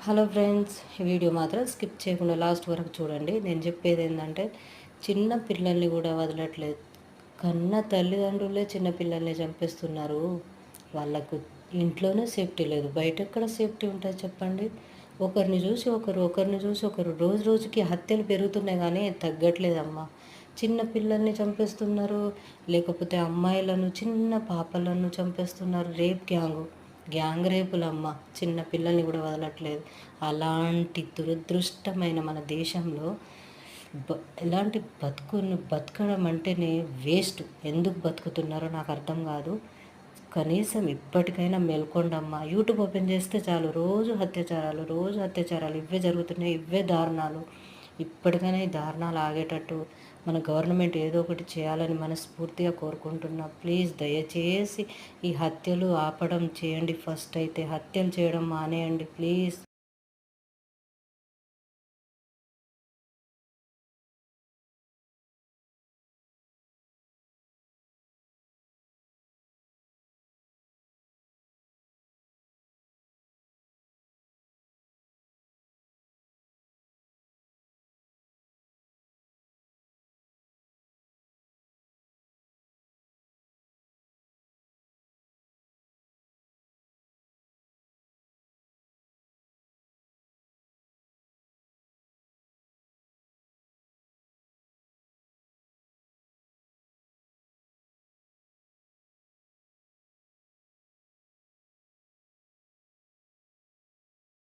Hello friends, ఈ video మాత్రం skip చేయకుండా లాస్ట్ వరకు చూడండి. నేను చెప్పేది ఏంటంటే, చిన్న పిల్లల్ని కూడా వదలట్లేదు. కన్న తల్లిదండ్రులే చిన్న పిల్లల్ని చంపేస్తున్నారు. వాళ్ళకు ఇంట్లోనే సేఫ్టీ లేదు, బయట ఎక్కడ సేఫ్టీ ఉంటుంది చెప్పండి. ఒకరిని చూసి ఒకరు, ఒకరిని చూసి ఒకరు, రోజు రోజుకి హత్యలు పెరుగుతున్నాయి కానీ తగ్గట్లేదమ్మా. చిన్న పిల్లల్ని చంపేస్తున్నారు, లేకపోతే అమ్మాయిలను, చిన్న పాపలను చంపేస్తున్నారు. గ్యాంగ్ రేపులమ్మ. చిన్న పిల్లల్ని కూడా వదలట్లేదు. అలాంటి దురదృష్టమైన మన దేశంలో ఎలాంటి బతకడం అంటేనే వేస్ట్. ఎందుకు బతుకుతున్నారో నాకు అర్థం కాదు. కనీసం ఇప్పటికైనా మేల్కొండమ్మా. యూట్యూబ్ ఓపెన్ చేస్తే చాలు, రోజు అత్యాచారాలు ఇవే జరుగుతున్నాయి, ఇవే దారుణాలు. ఇప్పటికైనా ఈ దారుణాలు ఆగేటట్టు మన గవర్నమెంట్ ఏదో ఒకటి చేయాలని మనస్ఫూర్తిగా కోరుకుంటున్నా. ప్లీజ్ దయచేసి ఈ హత్యలు ఆపడం చేయండి. ఫస్ట్ అయితే హత్యలు చేయడం మానేయండి ప్లీజ్.